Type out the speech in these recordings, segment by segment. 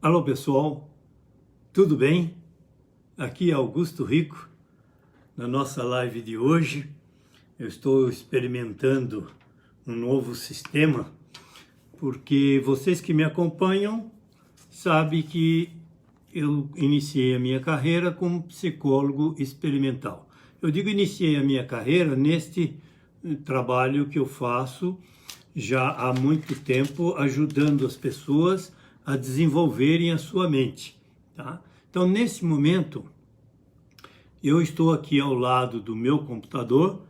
Alô pessoal, tudo bem? Aqui é Augusto Rico. Na nossa live de hoje eu estou experimentando um novo sistema, porque vocês que me acompanham sabem que eu iniciei a minha carreira como psicólogo experimental. Eu digo iniciei a minha carreira neste trabalho que eu faço já há muito tempo, ajudando as pessoas a desenvolverem a sua mente, tá? Então, nesse momento, eu estou aqui ao lado do meu computador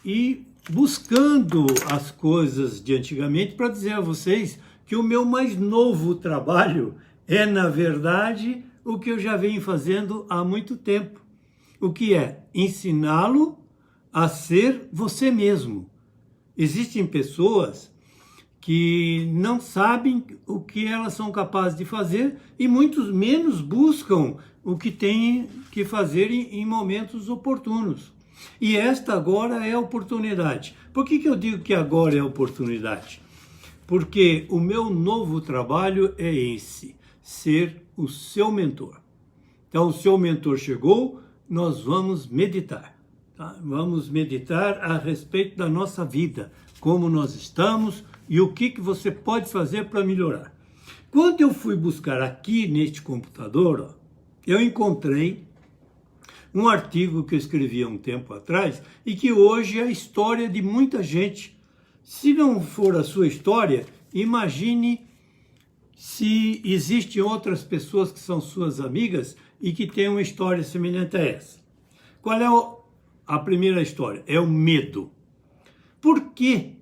e buscando as coisas de antigamente para dizer a vocês que o meu mais novo trabalho é, na verdade, o que eu já venho fazendo há muito tempo. O que é? Ensiná-lo a ser você mesmo. Existem pessoas que não sabem o que elas são capazes de fazer e muitos menos buscam o que têm que fazer em momentos oportunos. E esta agora é a oportunidade. Por que eu digo que agora é a oportunidade? Porque o meu novo trabalho é esse, ser o seu mentor. Então, o seu mentor chegou, nós vamos meditar. Tá? Vamos meditar a respeito da nossa vida, como nós estamos e o que você pode fazer para melhorar. Quando eu fui buscar aqui neste computador, eu encontrei um artigo que eu escrevi há um tempo atrás e que hoje é a história de muita gente. Se não for a sua história, imagine se existem outras pessoas que são suas amigas e que têm uma história semelhante a essa. Qual é a primeira história? É o medo. Por que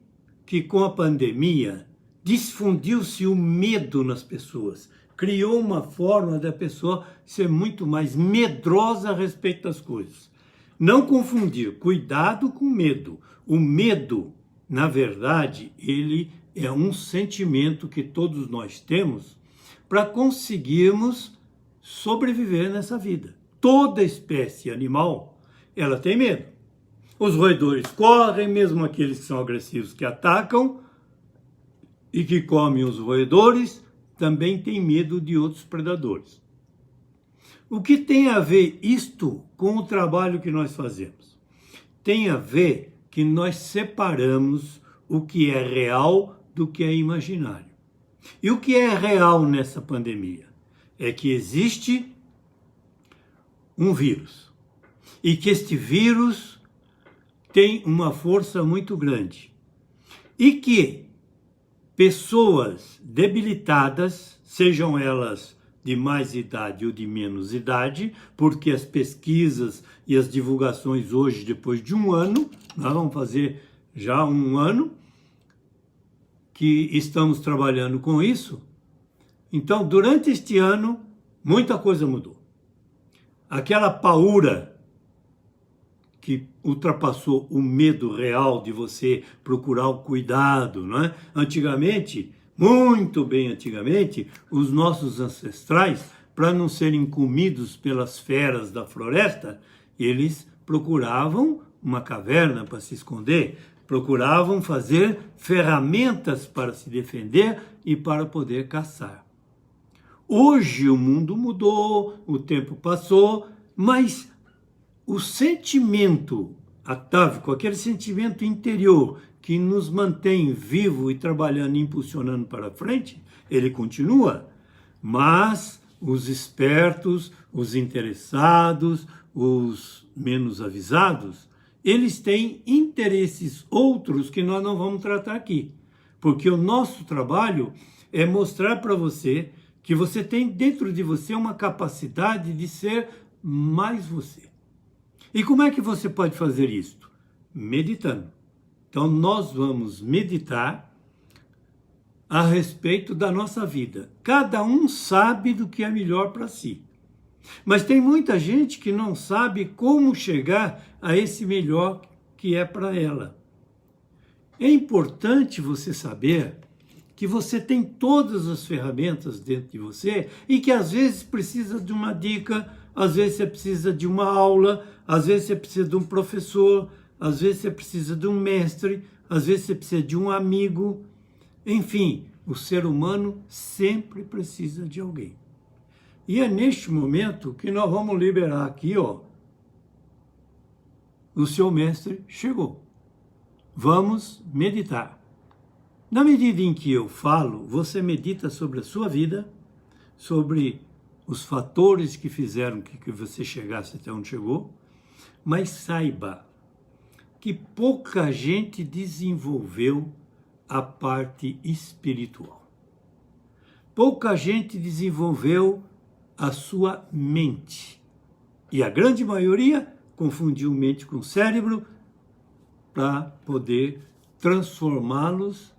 com a pandemia difundiu-se o medo nas pessoas? Criou uma forma da pessoa ser muito mais medrosa a respeito das coisas. Não confundir cuidado com medo. O medo, na verdade, ele é um sentimento que todos nós temos para conseguirmos sobreviver nessa vida. Toda espécie animal, ela tem medo. Os roedores correm, mesmo aqueles que são agressivos que atacam e que comem os roedores, também têm medo de outros predadores. O que tem a ver isto com o trabalho que nós fazemos? Tem a ver que nós separamos o que é real do que é imaginário. E o que é real nessa pandemia? É que existe um vírus. E que este vírus tem uma força muito grande. E que pessoas debilitadas, sejam elas de mais idade ou de menos idade, porque as pesquisas e as divulgações hoje, depois de um ano, nós vamos fazer já um ano que estamos trabalhando com isso. Então, durante este ano, muita coisa mudou. Aquela paura que ultrapassou o medo real de você procurar o cuidado, não é? Antigamente, muito bem antigamente, os nossos ancestrais, para não serem comidos pelas feras da floresta, eles procuravam uma caverna para se esconder, procuravam fazer ferramentas para se defender e para poder caçar. Hoje o mundo mudou, o tempo passou, mas o sentimento atávico, aquele sentimento interior que nos mantém vivo e trabalhando e impulsionando para frente, ele continua. Mas os espertos, os interessados, os menos avisados, eles têm interesses outros que nós não vamos tratar aqui. Porque o nosso trabalho é mostrar para você que você tem dentro de você uma capacidade de ser mais você. E como é que você pode fazer isso? Meditando. Então, nós vamos meditar a respeito da nossa vida. Cada um sabe do que é melhor para si. Mas tem muita gente que não sabe como chegar a esse melhor que é para ela. É importante você saber que você tem todas as ferramentas dentro de você e que às vezes precisa de uma dica, às vezes você precisa de uma aula, às vezes você precisa de um professor, às vezes você precisa de um mestre, às vezes você precisa de um amigo. Enfim, O ser humano sempre precisa de alguém. E é neste momento que nós vamos liberar aqui, ó, o seu mestre chegou. Vamos meditar. Na medida em que eu falo, você medita sobre a sua vida, sobre os fatores que fizeram que você chegasse até onde chegou, mas saiba que pouca gente desenvolveu a parte espiritual. Pouca gente desenvolveu a sua mente. E a grande maioria confundiu mente com cérebro para poder transformá-los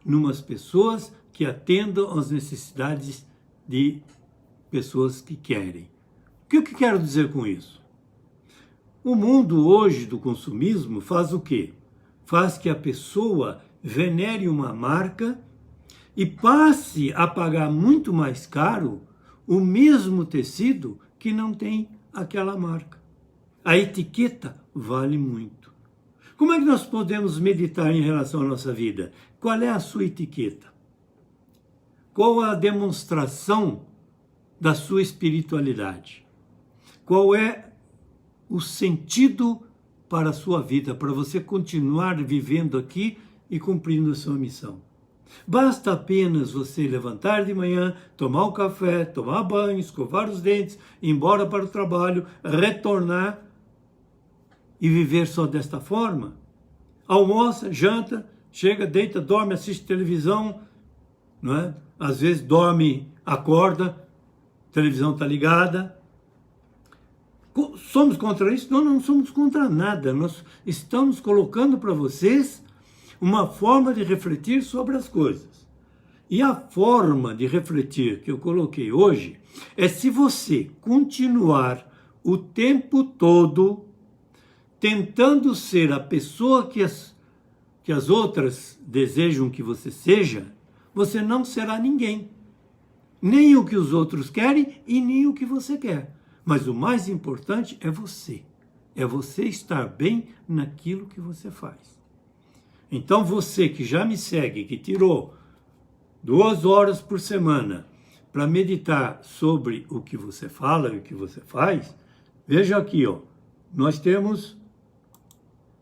numas pessoas que atendam às necessidades de pessoas que querem. O que eu quero dizer com isso? O mundo hoje do consumismo faz o quê? Faz que a pessoa venere uma marca e passe a pagar muito mais caro o mesmo tecido que não tem aquela marca. A etiqueta vale muito. Como é que nós podemos meditar em relação à nossa vida? Qual é a sua etiqueta? Qual a demonstração da sua espiritualidade? Qual é o sentido para a sua vida, para você continuar vivendo aqui e cumprindo a sua missão? Basta apenas você levantar de manhã, tomar um café, tomar banho, escovar os dentes, ir embora para o trabalho, retornar e viver só desta forma? Almoça, janta, chega, deita, dorme, assiste televisão, não é? Às vezes dorme, acorda, a televisão está ligada. Somos contra isso? Não somos contra nada. Nós estamos colocando para vocês uma forma de refletir sobre as coisas. E a forma de refletir que eu coloquei hoje é: se você continuar o tempo todo tentando ser a pessoa que as outras desejam que você seja, você não será ninguém. Nem o que os outros querem e nem o que você quer. Mas o mais importante é você. É você estar bem naquilo que você faz. Então você que já me segue, que tirou 2 horas por semana para meditar sobre o que você fala e o que você faz, veja aqui, ó, nós temos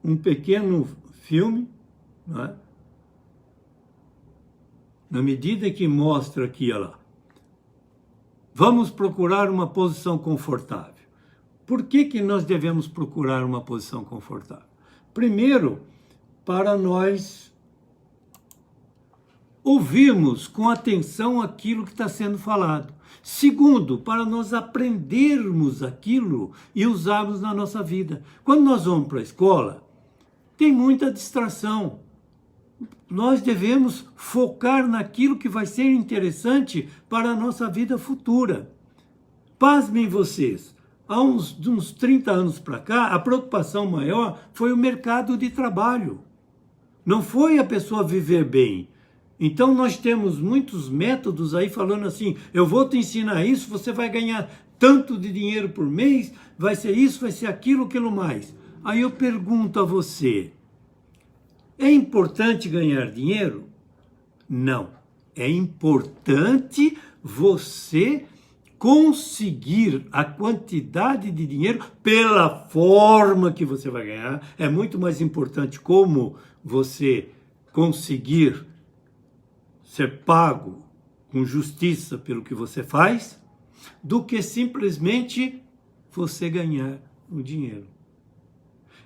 um pequeno filme, não é? Na medida que mostra aqui, olha lá, vamos procurar uma posição confortável. Por que nós devemos procurar uma posição confortável? Primeiro, para nós ouvirmos com atenção aquilo que está sendo falado. Segundo, para nós aprendermos aquilo e usarmos na nossa vida. Quando nós vamos para a escola, tem muita distração. Nós devemos focar naquilo que vai ser interessante para a nossa vida futura. Pasmem vocês, há uns 30 anos para cá, a preocupação maior foi o mercado de trabalho. Não foi a pessoa viver bem. Então nós temos muitos métodos aí falando assim: eu vou te ensinar isso, você vai ganhar tanto de dinheiro por mês, vai ser isso, vai ser aquilo, aquilo mais. Aí eu pergunto a você: é importante ganhar dinheiro? Não. É importante você conseguir a quantidade de dinheiro pela forma que você vai ganhar. É muito mais importante como você conseguir ser pago com justiça pelo que você faz, do que simplesmente você ganhar o dinheiro.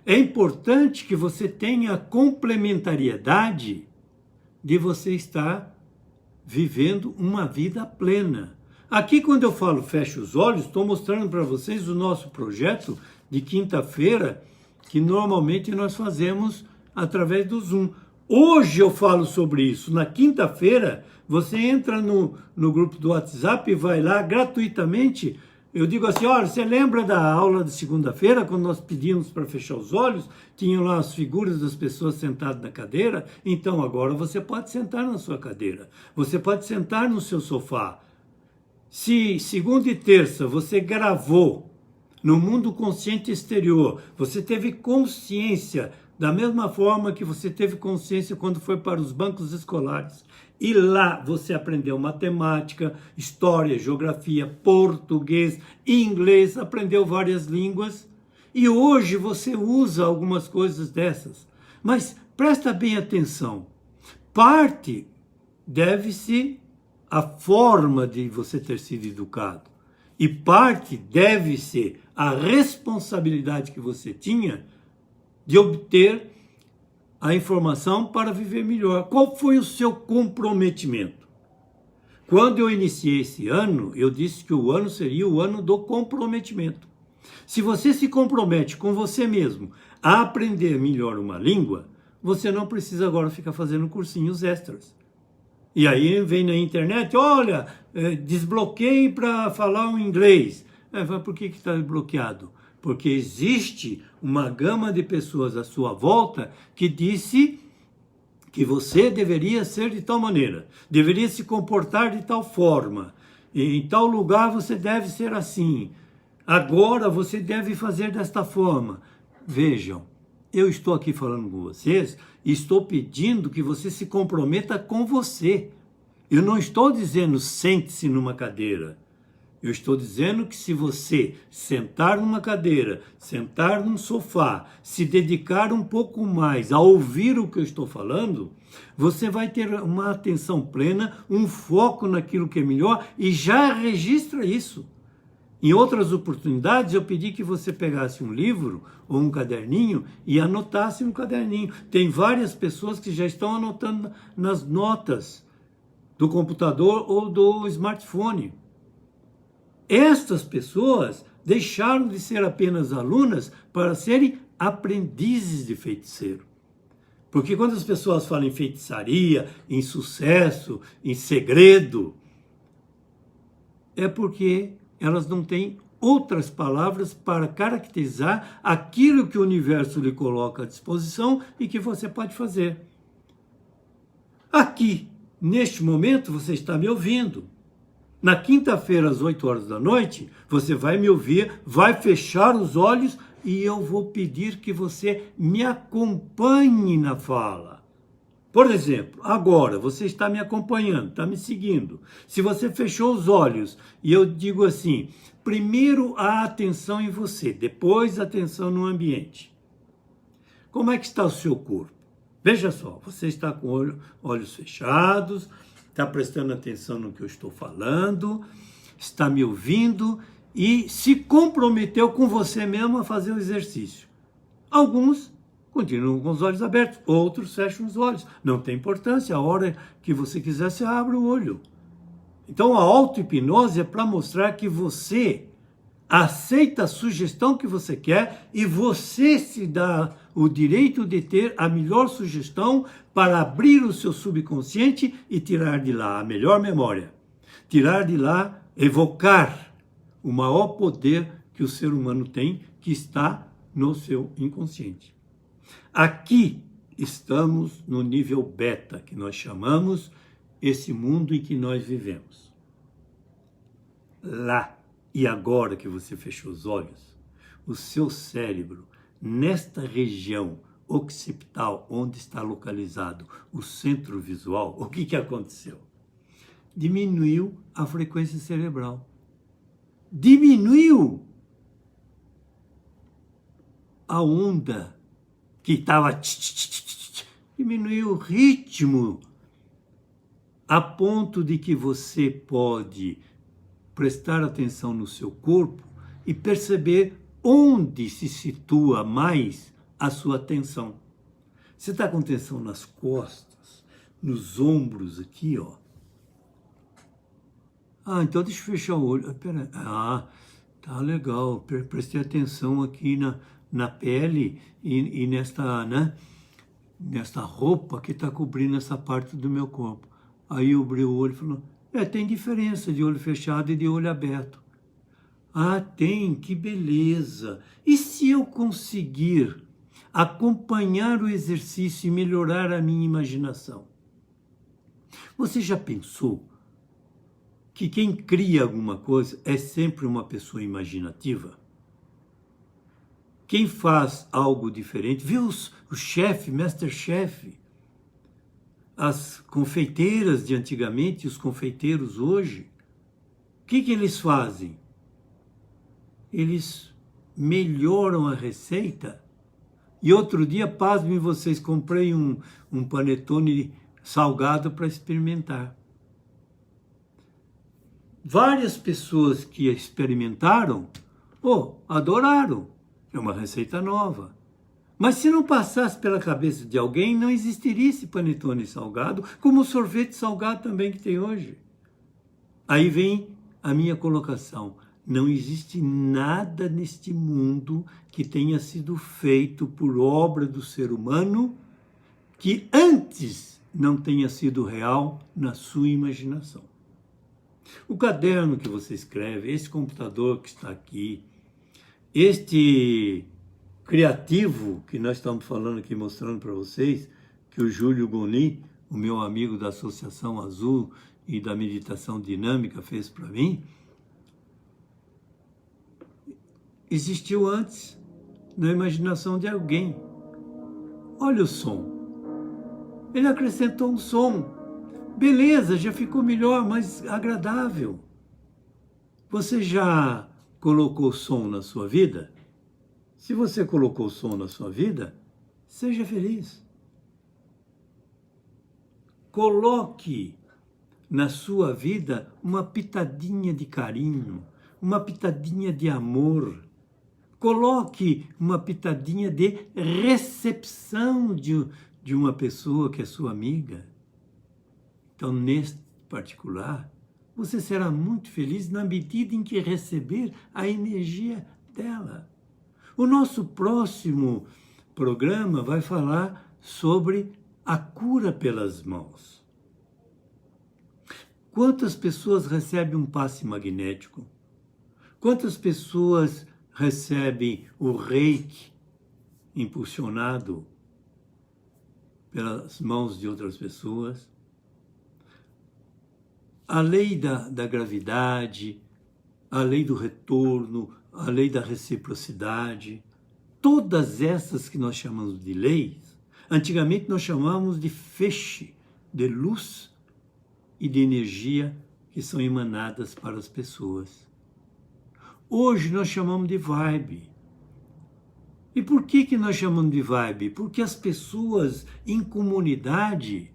É importante que você tenha a complementariedade de você estar vivendo uma vida plena. Aqui, quando eu falo feche os olhos, estou mostrando para vocês o nosso projeto de quinta-feira, que normalmente nós fazemos através do Zoom. Hoje eu falo sobre isso. Na quinta-feira, você entra no grupo do WhatsApp e vai lá gratuitamente. Eu digo assim: olha, você lembra da aula de segunda-feira, quando nós pedimos para fechar os olhos? Tinham lá as figuras das pessoas sentadas na cadeira? Então agora você pode sentar na sua cadeira. Você pode sentar no seu sofá. Se segunda e terça você gravou no mundo consciente exterior, você teve consciência Da mesma forma que você teve consciência quando foi para os bancos escolares. E lá você aprendeu matemática, história, geografia, português, inglês, aprendeu várias línguas. E hoje você usa algumas coisas dessas. Mas presta bem atenção. Parte deve-se à forma de você ter sido educado. E parte deve-se à responsabilidade que você tinha de obter a informação para viver melhor. Qual foi o seu comprometimento? Quando eu iniciei esse ano, eu disse que o ano seria o ano do comprometimento. Se você se compromete com você mesmo a aprender melhor uma língua, você não precisa agora ficar fazendo cursinhos extras. E aí vem na internet, olha, desbloqueie para falar o inglês. Por que está bloqueado? Porque existe uma gama de pessoas à sua volta que disse que você deveria ser de tal maneira, deveria se comportar de tal forma, em tal lugar você deve ser assim, agora você deve fazer desta forma. Vejam, eu estou aqui falando com vocês e estou pedindo que você se comprometa com você. Eu não estou dizendo sente-se numa cadeira. Eu estou dizendo que se você sentar numa cadeira, sentar num sofá, se dedicar um pouco mais a ouvir o que eu estou falando, você vai ter uma atenção plena, um foco naquilo que é melhor e já registra isso. Em outras oportunidades, eu pedi que você pegasse um livro ou um caderninho e anotasse no caderninho. Tem várias pessoas que já estão anotando nas notas do computador ou do smartphone. Estas pessoas deixaram de ser apenas alunas para serem aprendizes de feiticeiro. Porque quando as pessoas falam em feitiçaria, em sucesso, em segredo, é porque elas não têm outras palavras para caracterizar aquilo que o universo lhe coloca à disposição e que você pode fazer. Aqui, neste momento, você está me ouvindo. Na quinta-feira, às 8 horas da noite, você vai me ouvir, vai fechar os olhos e eu vou pedir que você me acompanhe na fala. Por exemplo, agora você está me acompanhando, está me seguindo. Se você fechou os olhos e eu digo assim, primeiro a atenção em você, depois a atenção no ambiente. Como é que está o seu corpo? Veja só, você está com olhos fechados, está prestando atenção no que eu estou falando, está me ouvindo e se comprometeu com você mesmo a fazer o exercício. Alguns continuam com os olhos abertos, outros fecham os olhos. Não tem importância, a hora que você quiser, você abre o olho. Então a auto-hipnose é para mostrar que você aceita a sugestão que você quer e você se dá o direito de ter a melhor sugestão para abrir o seu subconsciente e tirar de lá a melhor memória. Tirar de lá, evocar o maior poder que o ser humano tem, que está no seu inconsciente. Aqui estamos no nível beta, que nós chamamos esse mundo em que nós vivemos. Lá e agora que você fechou os olhos, o seu cérebro, nesta região occipital, onde está localizado o centro visual, o que aconteceu? Diminuiu a frequência cerebral. Diminuiu a onda que estava... Diminuiu o ritmo a ponto de que você pode prestar atenção no seu corpo e perceber onde se situa mais a sua atenção. Você está com tensão nas costas, nos ombros aqui, ó. Então deixa eu fechar o olho. Pera, tá legal. Prestei atenção aqui na pele e nesta, né? Nesta roupa que está cobrindo essa parte do meu corpo. Aí eu abri o olho e falou, tem diferença de olho fechado e de olho aberto. Tem, que beleza. E se eu conseguir acompanhar o exercício e melhorar a minha imaginação? Você já pensou que quem cria alguma coisa é sempre uma pessoa imaginativa? Quem faz algo diferente, viu o chefe, Masterchef, as confeiteiras de antigamente, os confeiteiros hoje, o que eles fazem? Eles melhoram a receita. E outro dia, pasmem vocês, comprei um panetone salgado para experimentar. Várias pessoas que experimentaram, adoraram. É uma receita nova. Mas se não passasse pela cabeça de alguém, não existiria esse panetone salgado, como o sorvete salgado também que tem hoje. Aí vem a minha colocação. Não existe nada neste mundo que tenha sido feito por obra do ser humano que antes não tenha sido real na sua imaginação. O caderno que você escreve, esse computador que está aqui, este criativo que nós estamos falando aqui, mostrando para vocês, que o Júlio Goni, o meu amigo da Associação Azul e da Meditação Dinâmica, fez para mim, existiu antes na imaginação de alguém. Olha o som. Ele acrescentou um som. Beleza, já ficou melhor, mais agradável. Você já colocou som na sua vida? Se você colocou som na sua vida, seja feliz. Coloque na sua vida uma pitadinha de carinho, uma pitadinha de amor. Coloque uma pitadinha de recepção de uma pessoa que é sua amiga. Então, neste particular, você será muito feliz na medida em que receber a energia dela. O nosso próximo programa vai falar sobre a cura pelas mãos. Quantas pessoas recebem um passe magnético? Quantas pessoas recebem o reiki impulsionado pelas mãos de outras pessoas? A lei da gravidade, a lei do retorno, a lei da reciprocidade, todas essas que nós chamamos de leis, antigamente nós chamávamos de feixe de luz e de energia que são emanadas para as pessoas. Hoje nós chamamos de vibe. E por que nós chamamos de vibe? Porque as pessoas em comunidade,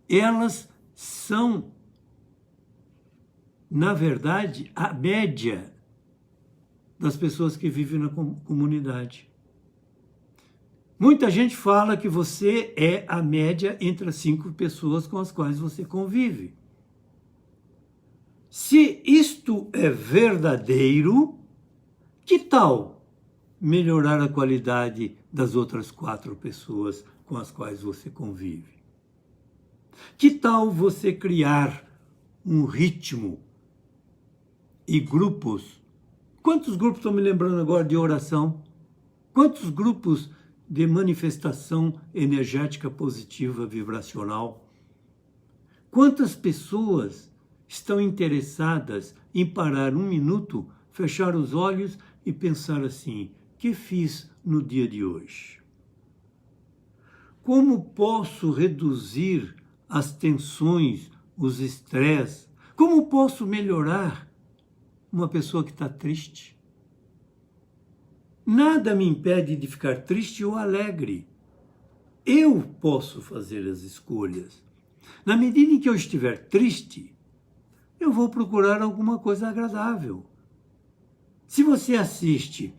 elas são, na verdade, a média das pessoas que vivem na comunidade. Muita gente fala que você é a média entre as 5 pessoas com as quais você convive. Se isto é verdadeiro, que tal melhorar a qualidade das outras 4 pessoas com as quais você convive? Que tal você criar um ritmo e grupos? Quantos grupos, estou me lembrando agora, de oração? Quantos grupos de manifestação energética positiva vibracional? Quantas pessoas estão interessadas em parar 1 minuto, fechar os olhos e pensar assim: o que fiz no dia de hoje? Como posso reduzir as tensões, os estresses? Como posso melhorar uma pessoa que está triste? Nada me impede de ficar triste ou alegre. Eu posso fazer as escolhas. Na medida em que eu estiver triste, eu vou procurar alguma coisa agradável. Se você assiste,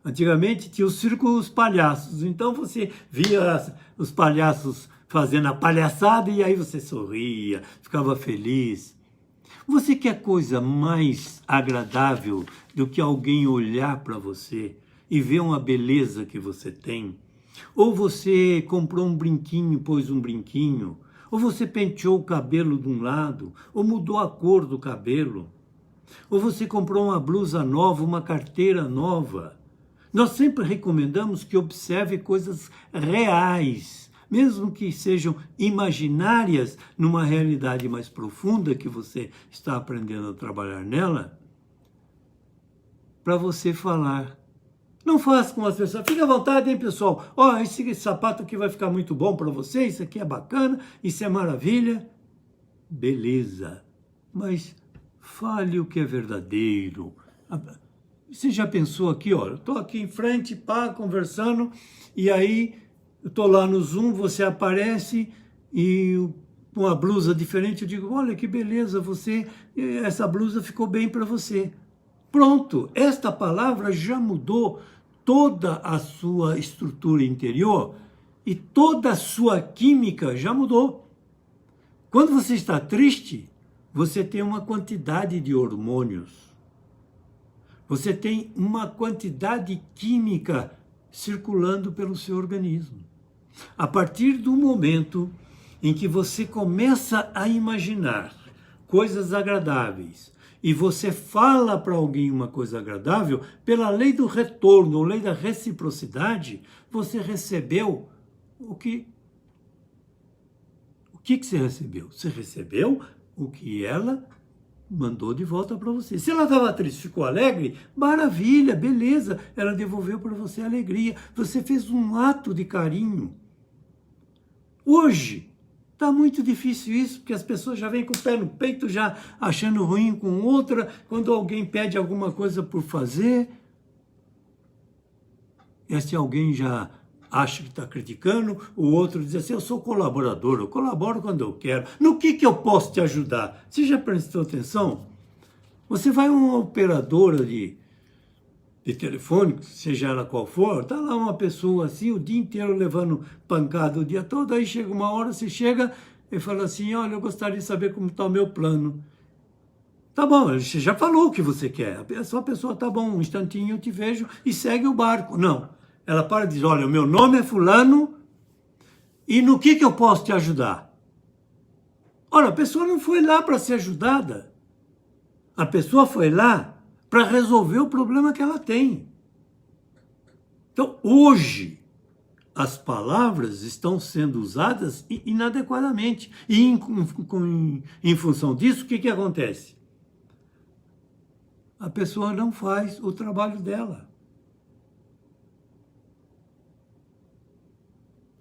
antigamente tinha o circo dos palhaços, então você via os palhaços fazendo a palhaçada e aí você sorria, ficava feliz. Você quer coisa mais agradável do que alguém olhar para você e ver uma beleza que você tem? Ou você comprou um brinquinho, pôs um brinquinho, ou você penteou o cabelo de um lado, ou mudou a cor do cabelo, ou você comprou uma blusa nova, uma carteira nova. Nós sempre recomendamos que observe coisas reais, mesmo que sejam imaginárias, numa realidade mais profunda que você está aprendendo a trabalhar nela, para você falar: Não faça com as pessoas. Fique à vontade, hein, pessoal? Ó, esse sapato aqui vai ficar muito bom para você, isso aqui é bacana, isso é maravilha. Beleza. Mas fale o que é verdadeiro. Você já pensou aqui, ó, eu estou aqui em frente, pá, conversando, e aí eu estou lá no Zoom, você aparece e com uma blusa diferente, eu digo, olha que beleza, essa blusa ficou bem para você. Pronto, esta palavra já mudou toda a sua estrutura interior e toda a sua química já mudou. Quando você está triste, você tem uma quantidade de hormônios. Você tem uma quantidade química circulando pelo seu organismo. A partir do momento em que você começa a imaginar coisas agradáveis e você fala para alguém uma coisa agradável, pela lei do retorno, ou lei da reciprocidade, você recebeu o que você recebeu? Você recebeu o que ela mandou de volta para você. Se ela estava triste, ficou alegre, maravilha, beleza, ela devolveu para você a alegria. Você fez um ato de carinho. Hoje, está muito difícil isso, porque as pessoas já vêm com o pé no peito, já achando ruim com outra, quando alguém pede alguma coisa por fazer. Esse alguém já acha que está criticando, o outro diz assim, eu sou colaborador, eu colaboro quando eu quero. No que eu posso te ajudar? Você já prestou atenção? Você vai a uma operadora de telefone, seja ela qual for, está lá uma pessoa assim, o dia inteiro levando pancada o dia todo, aí chega uma hora, você chega e fala assim, olha, eu gostaria de saber como está o meu plano. Tá bom, você já falou o que você quer. Só a pessoa, tá bom, um instantinho eu te vejo e segue o barco. Não. Ela para e diz, olha, o meu nome é fulano e no que eu posso te ajudar? Olha, a pessoa não foi lá para ser ajudada. A pessoa foi lá para resolver o problema que ela tem. Então, hoje, as palavras estão sendo usadas inadequadamente. E em função disso, o que acontece? A pessoa não faz o trabalho dela.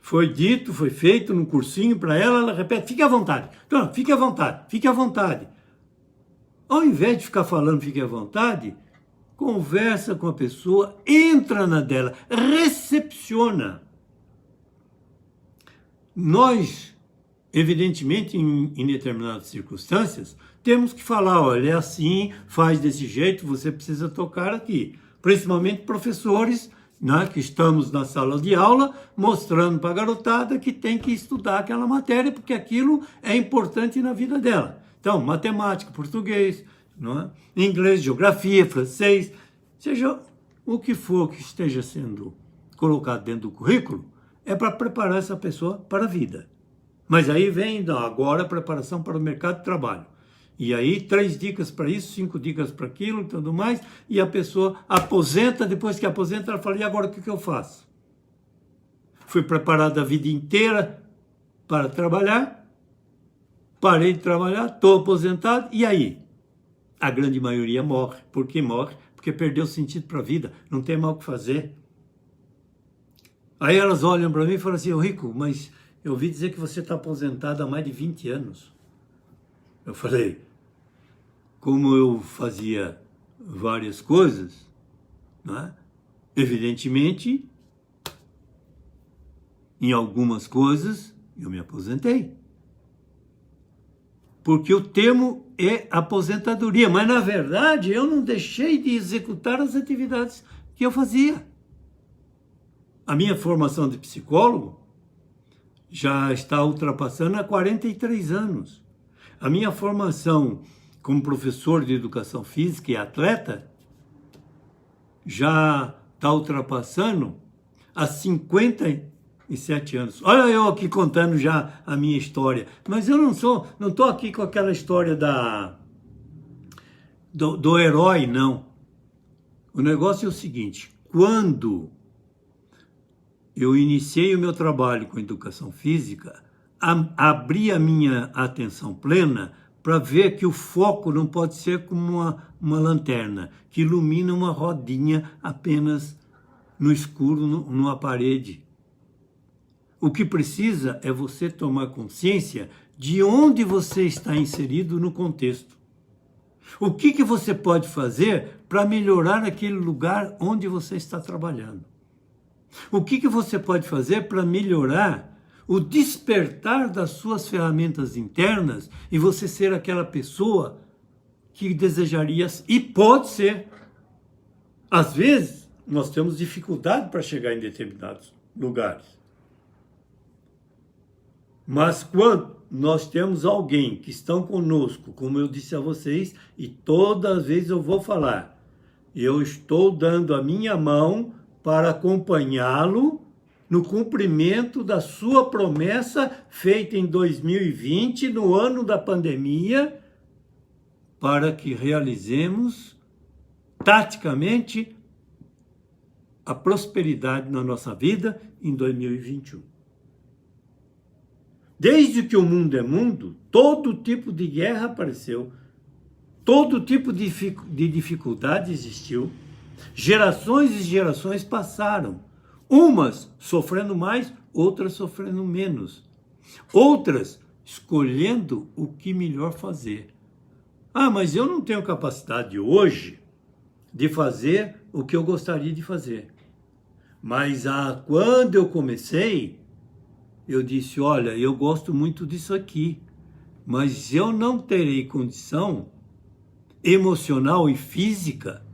Foi dito, foi feito num cursinho para ela repete, fique à vontade. Então, fique à vontade, fique à vontade. Ao invés de ficar falando fique à vontade, conversa com a pessoa, entra na dela, recepciona. Nós, evidentemente, em determinadas circunstâncias, temos que falar, olha, é assim, faz desse jeito, você precisa tocar aqui. Principalmente professores, né, que estamos na sala de aula, mostrando para a garotada que tem que estudar aquela matéria, porque aquilo é importante na vida dela. Então, matemática, português, não é? Inglês, geografia, francês, seja o que for que esteja sendo colocado dentro do currículo, é para preparar essa pessoa para a vida. Mas aí vem, não, agora a preparação para o mercado de trabalho. E aí, 3 dicas para isso, 5 dicas para aquilo e tudo mais, e a pessoa aposenta, depois que aposenta, ela fala, e agora o que eu faço? Fui preparado a vida inteira para trabalhar, parei de trabalhar, estou aposentado, e aí? A grande maioria morre. Por que morre? Porque perdeu o sentido para a vida, não tem mais o que fazer. Aí elas olham para mim e falam assim, Rico, mas eu ouvi dizer que você está aposentado há mais de 20 anos. Eu falei, como eu fazia várias coisas, né? Evidentemente, em algumas coisas eu me aposentei. Porque o termo é aposentadoria, mas na verdade eu não deixei de executar as atividades que eu fazia. A minha formação de psicólogo já está ultrapassando há 43 anos. A minha formação como professor de educação física e atleta já está ultrapassando há 57 anos. Olha eu aqui contando já a minha história. Mas eu não estou aqui com aquela história do herói, não. O negócio é o seguinte, quando eu iniciei o meu trabalho com educação física, abri a minha atenção plena para ver que o foco não pode ser como uma lanterna, que ilumina uma rodinha apenas no escuro, numa parede. O que precisa é você tomar consciência de onde você está inserido no contexto. O que você pode fazer para melhorar aquele lugar onde você está trabalhando? O que você pode fazer para melhorar o despertar das suas ferramentas internas e você ser aquela pessoa que desejaria e pode ser? Às vezes, nós temos dificuldade para chegar em determinados lugares. Mas quando nós temos alguém que estão conosco, como eu disse a vocês, e todas as vezes eu vou falar, eu estou dando a minha mão para acompanhá-lo no cumprimento da sua promessa feita em 2020, no ano da pandemia, para que realizemos taticamente a prosperidade na nossa vida em 2021. Desde que o mundo é mundo, todo tipo de guerra apareceu, todo tipo de dificuldade existiu, gerações e gerações passaram, umas sofrendo mais, outras sofrendo menos, outras escolhendo o que melhor fazer. Ah, mas eu não tenho capacidade hoje de fazer o que eu gostaria de fazer. Mas quando eu comecei, eu disse, olha, eu gosto muito disso aqui, mas eu não terei condição emocional e física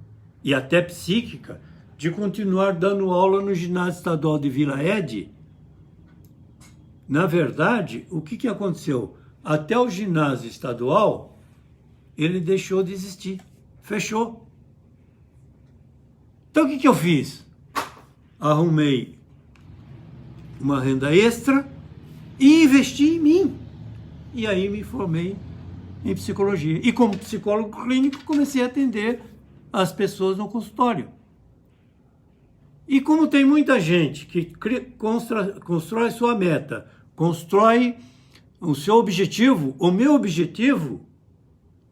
e até psíquica de continuar dando aula no ginásio estadual de Vila Ede. Na verdade, o que aconteceu? Até o ginásio estadual, ele deixou de existir, fechou. Então o que eu fiz? Arrumei uma renda extra e investi em mim. E aí me formei em psicologia. E como psicólogo clínico comecei a atender as pessoas no consultório. E como tem muita gente que constrói sua meta, constrói o seu objetivo, o meu objetivo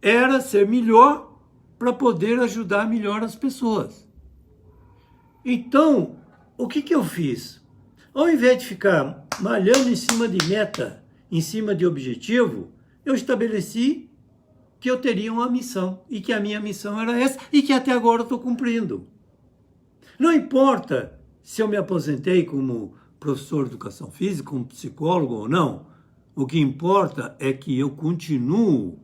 era ser melhor para poder ajudar melhor as pessoas. Então, o que eu fiz? Ao invés de ficar malhando em cima de meta, em cima de objetivo, eu estabeleci que eu teria uma missão, e que a minha missão era essa, e que até agora eu estou cumprindo. Não importa se eu me aposentei como professor de educação física, como psicólogo ou não, o que importa é que eu continuo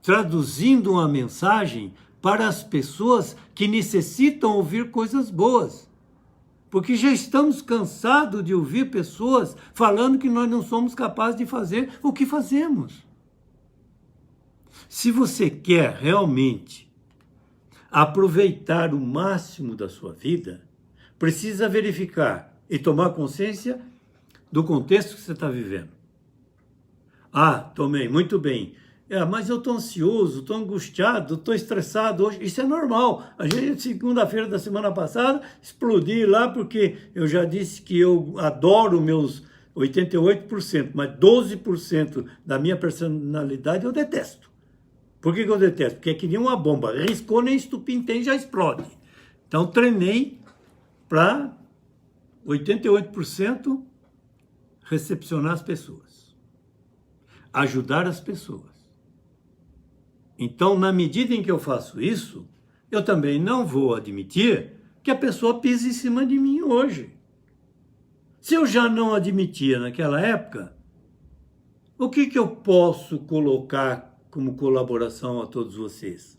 traduzindo uma mensagem para as pessoas que necessitam ouvir coisas boas. Porque já estamos cansados de ouvir pessoas falando que nós não somos capazes de fazer o que fazemos. Se você quer realmente aproveitar o máximo da sua vida, precisa verificar e tomar consciência do contexto que você está vivendo. Ah, tomei, muito bem. Mas eu estou ansioso, estou angustiado, estou estressado hoje. Isso é normal. A gente, segunda-feira da semana passada, explodi lá porque eu já disse que eu adoro meus 88%, mas 12% da minha personalidade eu detesto. Por que eu detesto? Porque é que nem uma bomba. Riscou, nem estupim tem, já explode. Então, treinei para 88% recepcionar as pessoas. Ajudar as pessoas. Então, na medida em que eu faço isso, eu também não vou admitir que a pessoa pise em cima de mim hoje. Se eu já não admitia naquela época, o que eu posso colocar como colaboração a todos vocês?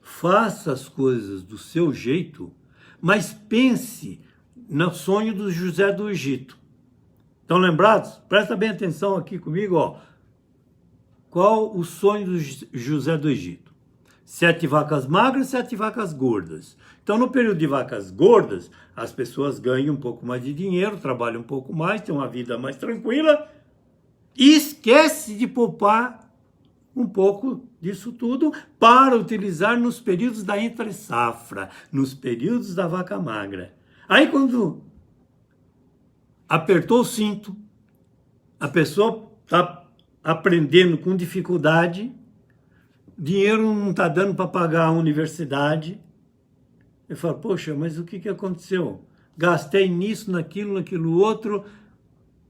Faça as coisas do seu jeito, mas pense no sonho do José do Egito. Estão lembrados? Presta bem atenção aqui comigo, ó. Qual o sonho do José do Egito? 7 vacas magras, 7 vacas gordas. Então, no período de vacas gordas, as pessoas ganham um pouco mais de dinheiro, trabalham um pouco mais, têm uma vida mais tranquila e esquece de poupar um pouco disso tudo para utilizar nos períodos da entre-safra, nos períodos da vaca magra. Aí, quando apertou o cinto, a pessoa está aprendendo com dificuldade, dinheiro não está dando para pagar a universidade, Ele fala, poxa, mas o que aconteceu? Gastei nisso, naquilo outro.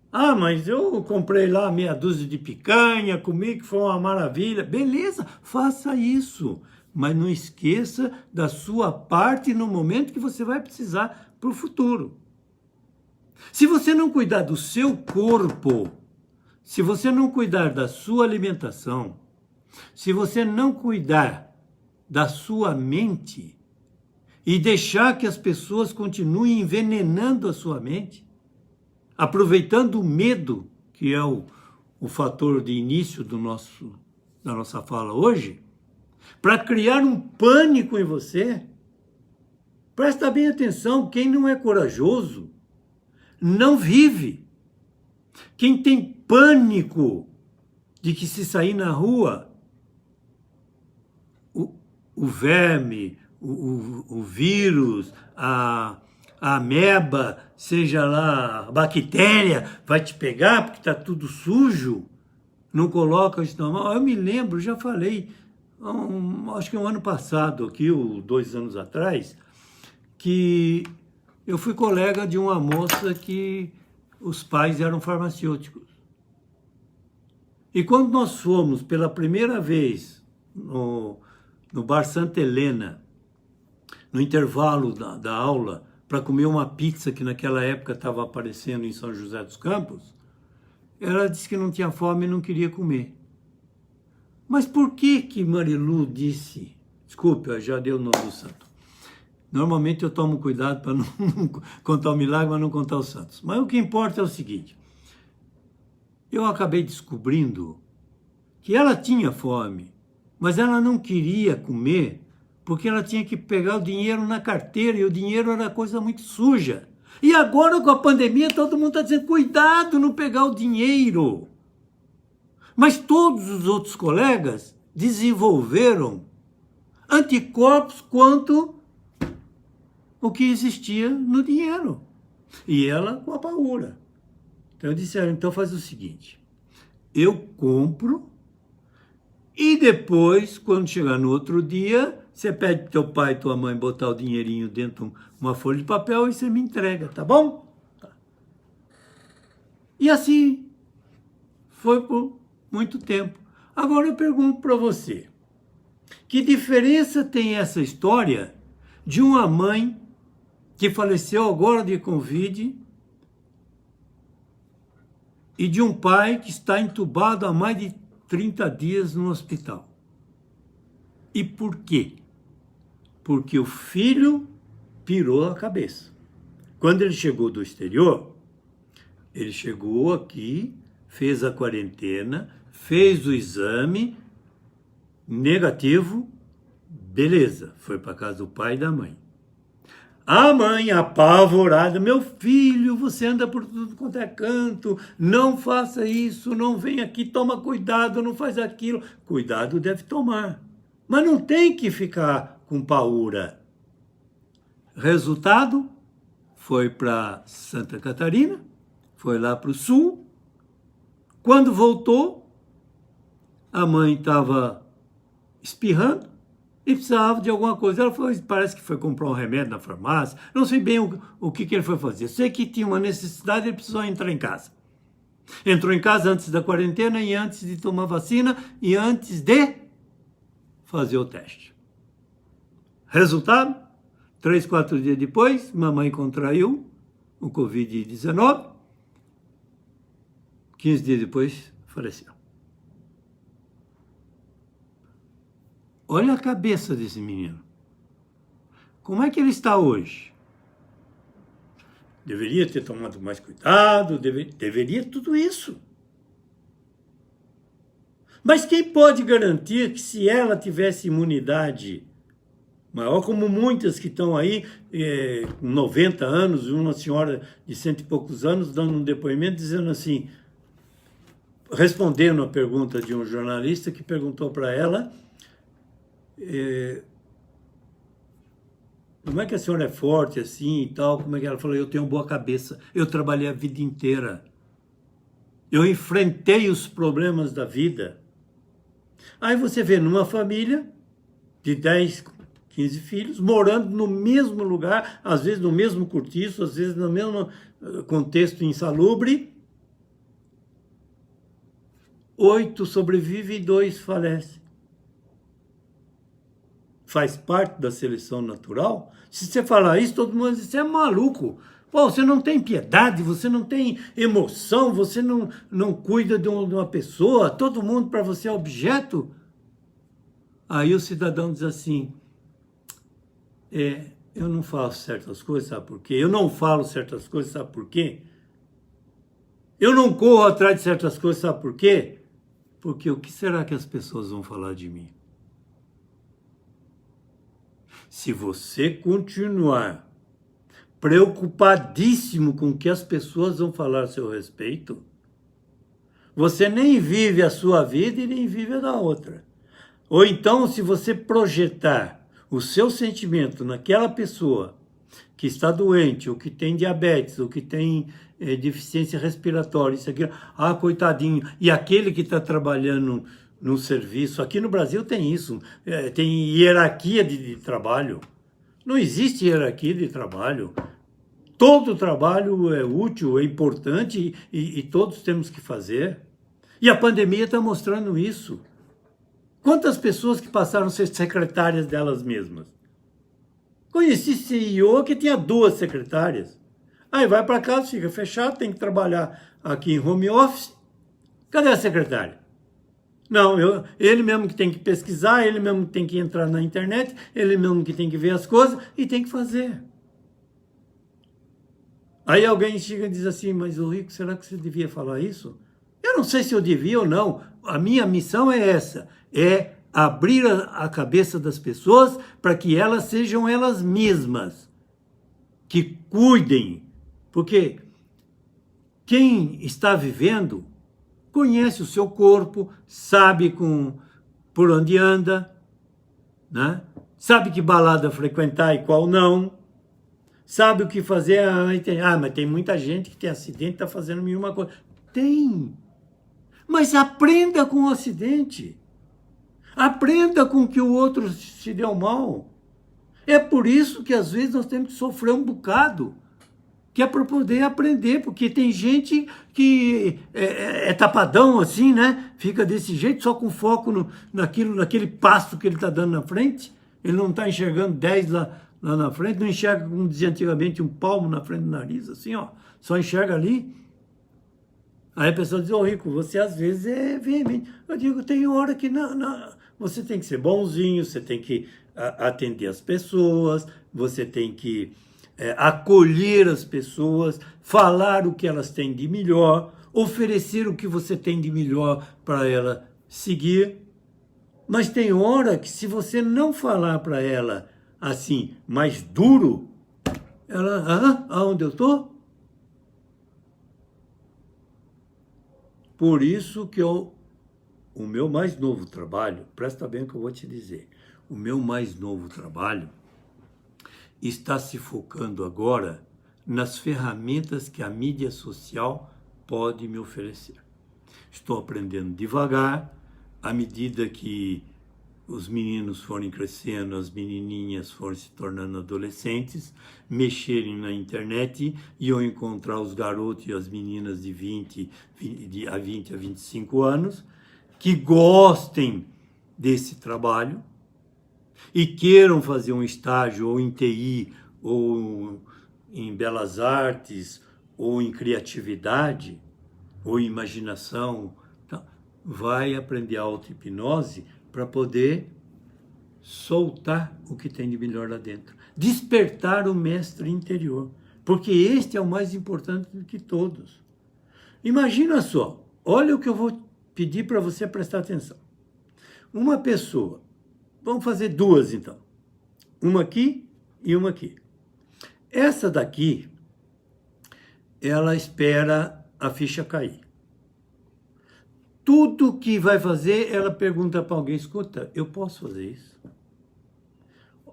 Ah, mas eu comprei lá meia dúzia de picanha, comi que foi uma maravilha. Beleza, faça isso. Mas não esqueça da sua parte no momento que você vai precisar para o futuro. Se você não cuidar do seu corpo, se você não cuidar da sua alimentação, se você não cuidar da sua mente e deixar que as pessoas continuem envenenando a sua mente, aproveitando o medo, que é o fator de início da nossa fala hoje, para criar um pânico em você. Presta bem atenção, quem não é corajoso não vive. Quem tem pânico de que se sair na rua, o verme, o vírus, a ameba, seja lá a bactéria, vai te pegar porque está tudo sujo, não coloca isso normal. Eu me lembro, já falei, acho que um ano passado aqui, ou 2 anos atrás, que eu fui colega de uma moça que os pais eram farmacêuticos. E quando nós fomos pela primeira vez no Bar Santa Helena, no intervalo da aula, para comer uma pizza que naquela época estava aparecendo em São José dos Campos, ela disse que não tinha fome e não queria comer. Mas por que Marilu disse... Desculpe, já deu o nome do santo. Normalmente eu tomo cuidado para não contar o milagre, mas não contar os santos. Mas o que importa é o seguinte. Eu acabei descobrindo que ela tinha fome, mas ela não queria comer porque ela tinha que pegar o dinheiro na carteira e o dinheiro era coisa muito suja. E agora com a pandemia todo mundo está dizendo, cuidado não pegar o dinheiro. Mas todos os outros colegas desenvolveram anticorpos quanto o que existia no dinheiro. E ela com a paura. Então eu disse, então faz o seguinte, eu compro e depois, quando chegar no outro dia, você pede para teu pai e tua mãe botar o dinheirinho dentro de uma folha de papel e você me entrega, tá bom? Tá. E assim foi por muito tempo. Agora eu pergunto para você, que diferença tem essa história de uma mãe que faleceu agora de Covid e de um pai que está entubado há mais de 30 dias no hospital? E por quê? Porque o filho pirou a cabeça. Quando ele chegou do exterior, ele chegou aqui, fez a quarentena, fez o exame, negativo, beleza, foi para casa do pai e da mãe. A mãe, apavorada, meu filho, você anda por tudo quanto é canto, não faça isso, não vem aqui, toma cuidado, não faz aquilo. Cuidado deve tomar, mas não tem que ficar com paura. Resultado, foi para Santa Catarina, foi lá para o sul. Quando voltou, a mãe estava espirrando e precisava de alguma coisa. Ela foi, parece que foi comprar um remédio na farmácia. Não sei bem o que ele foi fazer. Sei que tinha uma necessidade, ele precisou entrar em casa. Entrou em casa antes da quarentena e antes de tomar vacina e antes de fazer o teste. Resultado, 3, 4 dias depois, mamãe contraiu o Covid-19. 15 dias depois, faleceu. Olha a cabeça desse menino. Como é que ele está hoje? Deveria ter tomado mais cuidado, deveria tudo isso. Mas quem pode garantir que se ela tivesse imunidade maior, como muitas que estão aí, com 90 anos, uma senhora de 100 e poucos anos, dando um depoimento, dizendo assim, respondendo a pergunta de um jornalista que perguntou para ela, como é que a senhora é forte assim e tal, como é que ela falou, eu tenho boa cabeça, eu trabalhei a vida inteira, eu enfrentei os problemas da vida. Aí você vê numa família de 10, 15 filhos, morando no mesmo lugar, às vezes no mesmo cortiço, às vezes no mesmo contexto insalubre. 8 sobrevivem e 2 falecem. Faz parte da seleção natural? Se você falar isso, todo mundo diz, você é maluco. Pô, você não tem piedade, você não tem emoção, você não cuida de uma pessoa, todo mundo para você é objeto. Aí o cidadão diz assim, eu não faço certas coisas, sabe por quê? Eu não falo certas coisas, sabe por quê? Eu não corro atrás de certas coisas, sabe por quê? Porque o que será que as pessoas vão falar de mim? Se você continuar preocupadíssimo com o que as pessoas vão falar a seu respeito, você nem vive a sua vida e nem vive a da outra. Ou então, se você projetar o seu sentimento naquela pessoa que está doente, ou que tem diabetes, ou que tem deficiência respiratória, isso aqui, coitadinho, e aquele que está trabalhando no serviço, aqui no Brasil tem isso, tem hierarquia de trabalho. Não existe hierarquia de trabalho. Todo trabalho é útil, é importante e todos temos que fazer. E a pandemia está mostrando isso. Quantas pessoas que passaram a ser secretárias delas mesmas? Conheci CEO que tinha 2 secretárias. Aí vai para casa, fica fechado, tem que trabalhar aqui em home office. Cadê a secretária? Não, ele mesmo que tem que pesquisar, ele mesmo que tem que entrar na internet, ele mesmo que tem que ver as coisas e tem que fazer. Aí alguém chega e diz assim, mas o Rico, será que você devia falar isso? Eu não sei se eu devia ou não. A minha missão é essa, é abrir a cabeça das pessoas para que elas sejam elas mesmas, que cuidem, porque quem está vivendo conhece o seu corpo, sabe por onde anda, né? Sabe que balada frequentar e qual não, sabe o que fazer. Mas tem muita gente que tem acidente e está fazendo nenhuma coisa. Tem, mas aprenda com o acidente, aprenda com que o outro se deu mal. É por isso que às vezes nós temos que sofrer um bocado, que é para poder aprender, porque tem gente que é tapadão assim, né? Fica desse jeito, só com foco naquele passo que ele está dando na frente. Ele não está enxergando 10 lá na frente, não enxerga, como dizia antigamente, um palmo na frente do nariz, assim, ó. Só enxerga ali. Aí a pessoa diz, Rico, você às vezes é veemente. Eu digo, tem hora que não, você tem que ser bonzinho, você tem que atender as pessoas, você tem que acolher as pessoas, falar o que elas têm de melhor, oferecer o que você tem de melhor para ela seguir. Mas tem hora que se você não falar para ela assim, mais duro, ela, aonde eu estou? Por isso que o meu mais novo trabalho, presta bem o que eu vou te dizer, o meu mais novo trabalho está se focando agora nas ferramentas que a mídia social pode me oferecer. Estou aprendendo devagar, à medida que os meninos forem crescendo, as menininhas forem se tornando adolescentes, mexerem na internet e eu encontrar os garotos e as meninas de 20 a 25 anos que gostem desse trabalho e queiram fazer um estágio ou em TI, ou em belas artes, ou em criatividade, ou em imaginação, então, vai aprender auto-hipnose para poder soltar o que tem de melhor lá dentro. Despertar o mestre interior, porque este é o mais importante do que todos. Imagina só, olha o que eu vou pedir para você prestar atenção. Uma pessoa, vamos fazer 2 então, uma aqui e uma aqui. Essa daqui, ela espera a ficha cair. Tudo que vai fazer, ela pergunta para alguém, escuta, eu posso fazer isso?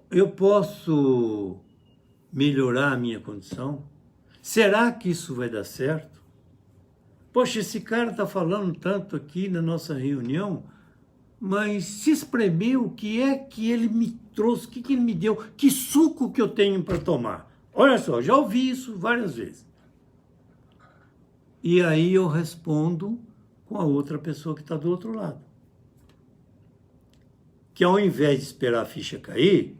Eu posso melhorar a minha condição? Será que isso vai dar certo? Poxa, esse cara está falando tanto aqui na nossa reunião, mas se espremer, o que é que ele me trouxe, o que ele me deu, que suco que eu tenho para tomar. Olha só, já ouvi isso várias vezes. E aí eu respondo com a outra pessoa que está do outro lado. Que ao invés de esperar a ficha cair,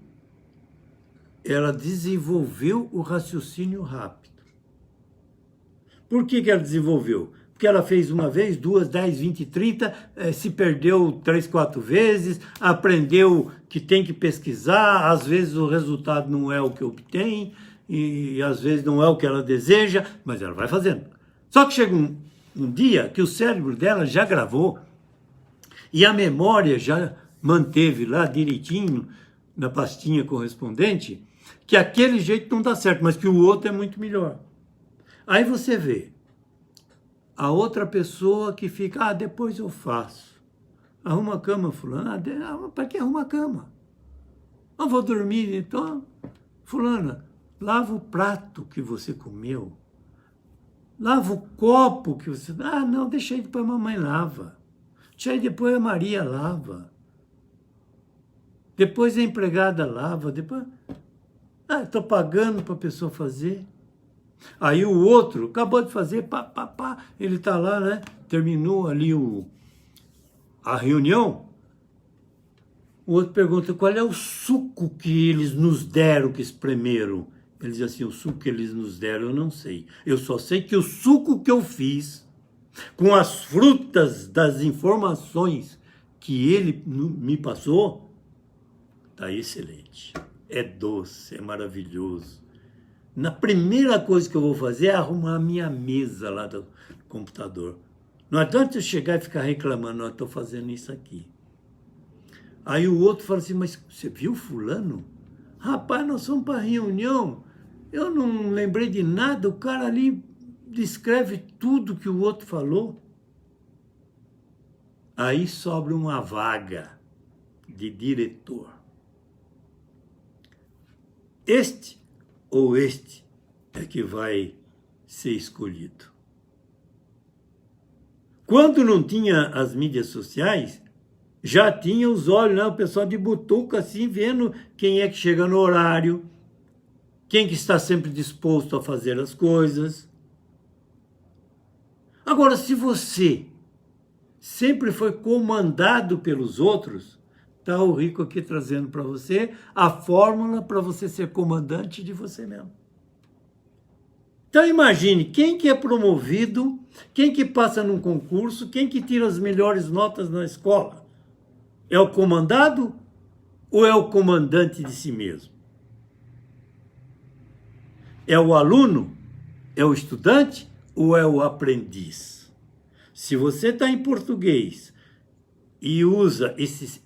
ela desenvolveu o raciocínio rápido. Por que ela desenvolveu? Porque ela fez uma vez, 2, 10, 20, 30, se perdeu 3, 4 vezes, aprendeu que tem que pesquisar, às vezes o resultado não é o que obtém, e às vezes não é o que ela deseja, mas ela vai fazendo. Só que chega um dia que o cérebro dela já gravou, e a memória já manteve lá direitinho, na pastinha correspondente, que aquele jeito não dá certo, mas que o outro é muito melhor. Aí você vê a outra pessoa que fica, depois eu faço. Arruma a cama, fulana. Para que arruma a cama? Eu vou dormir, então. Fulana, lava o prato que você comeu. Lava o copo que você... não, deixa aí depois a mamãe lava. Deixa aí depois a Maria lava. Depois a empregada lava. Depois... estou pagando para a pessoa fazer. Aí o outro acabou de fazer, ele está lá, né? Terminou ali a reunião. O outro pergunta, qual é o suco que eles nos deram, que espremeram? Ele diz assim, o suco que eles nos deram, eu não sei. Eu só sei que o suco que eu fiz, com as frutas das informações que ele me passou, está excelente. É doce, é maravilhoso. Na primeira coisa que eu vou fazer é arrumar a minha mesa lá do computador. Não adianta eu chegar e ficar reclamando, estou fazendo isso aqui. Aí o outro fala assim, mas você viu fulano? Rapaz, nós fomos para a reunião, eu não lembrei de nada, o cara ali descreve tudo que o outro falou. Aí sobra uma vaga de diretor. Este ou este é que vai ser escolhido. Quando não tinha as mídias sociais, já tinha os olhos, né? O pessoal de butuca, assim, vendo quem é que chega no horário, quem que está sempre disposto a fazer as coisas. Agora, se você sempre foi comandado pelos outros, está o Rico aqui trazendo para você a fórmula para você ser comandante de você mesmo. Então imagine, quem que é promovido, quem que passa num concurso, quem que tira as melhores notas na escola? É o comandado ou é o comandante de si mesmo? É o aluno? É o estudante ou é o aprendiz? Se você está em português e usa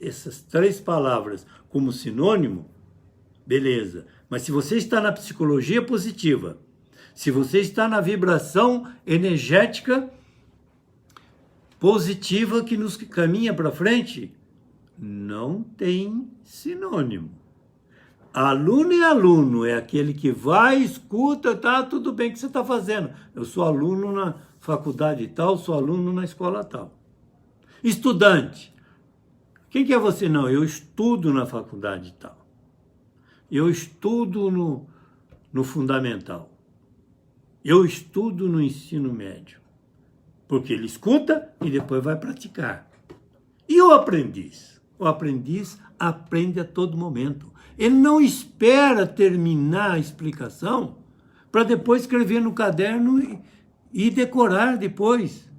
essas 3 palavras como sinônimo, beleza. Mas se você está na psicologia positiva, se você está na vibração energética positiva que nos caminha para frente, não tem sinônimo. Aluno é aluno, é aquele que vai, escuta, tá, tudo bem que você está fazendo. Eu sou aluno na faculdade tal, sou aluno na escola tal. Estudante. Quem que é você? Não, eu estudo na faculdade tal. Eu estudo no fundamental. Eu estudo no ensino médio. Porque ele escuta e depois vai praticar. E o aprendiz? O aprendiz aprende a todo momento. Ele não espera terminar a explicação para depois escrever no caderno e decorar depois.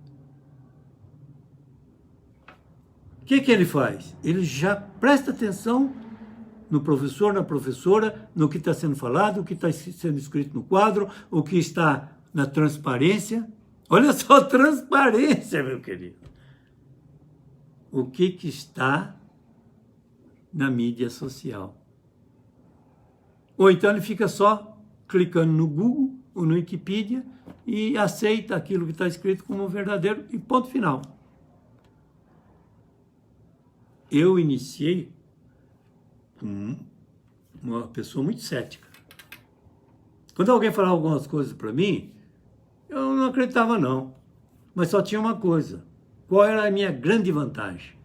O que ele faz? Ele já presta atenção no professor, na professora, no que está sendo falado, o que está sendo escrito no quadro, o que está na transparência. Olha só, transparência, meu querido. O que está na mídia social. Ou então ele fica só clicando no Google ou no Wikipedia e aceita aquilo que está escrito como verdadeiro e ponto final. Eu iniciei com uma pessoa muito cética. Quando alguém falava algumas coisas para mim, eu não acreditava não. Mas só tinha uma coisa. Qual era a minha grande vantagem?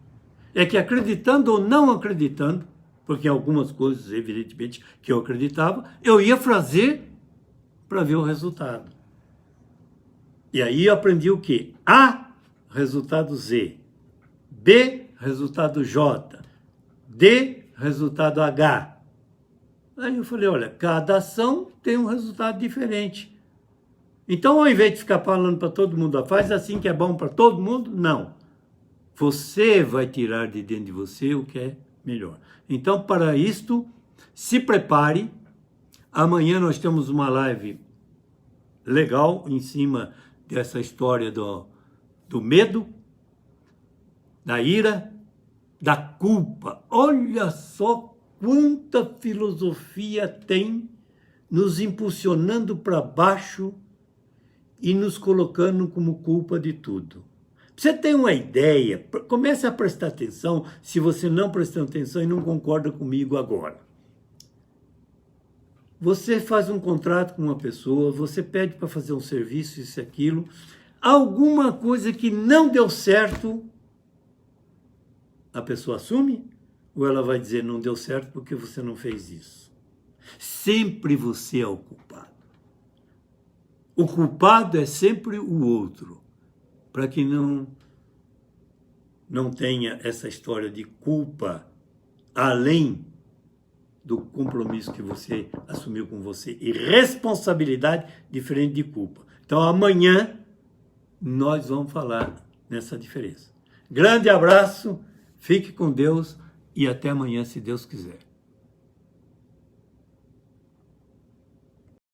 é que acreditando ou não acreditando, porque algumas coisas, evidentemente, que eu acreditava, eu ia fazer para ver o resultado. E aí eu aprendi o quê? A, resultado Z. B, resultado J. D, resultado H. Aí eu falei, olha, cada ação tem um resultado diferente. Então, ao invés de ficar falando para todo mundo, faz assim que é bom para todo mundo, não. Você vai tirar de dentro de você o que é melhor. Então, para isto, se prepare. Amanhã nós temos uma live legal em cima dessa história do medo, da ira, da culpa. Olha só quanta filosofia tem nos impulsionando para baixo e nos colocando como culpa de tudo. Você tem uma ideia, comece a prestar atenção, se você não prestou atenção e não concorda comigo agora. Você faz um contrato com uma pessoa, você pede para fazer um serviço, isso e aquilo, alguma coisa que não deu certo, a pessoa assume? Ou ela vai dizer, não deu certo porque você não fez isso? Sempre você é o culpado. O culpado é sempre o outro, para que não tenha essa história de culpa além do compromisso que você assumiu com você. E responsabilidade diferente de culpa. Então amanhã nós vamos falar nessa diferença. Grande abraço, fique com Deus e até amanhã, se Deus quiser.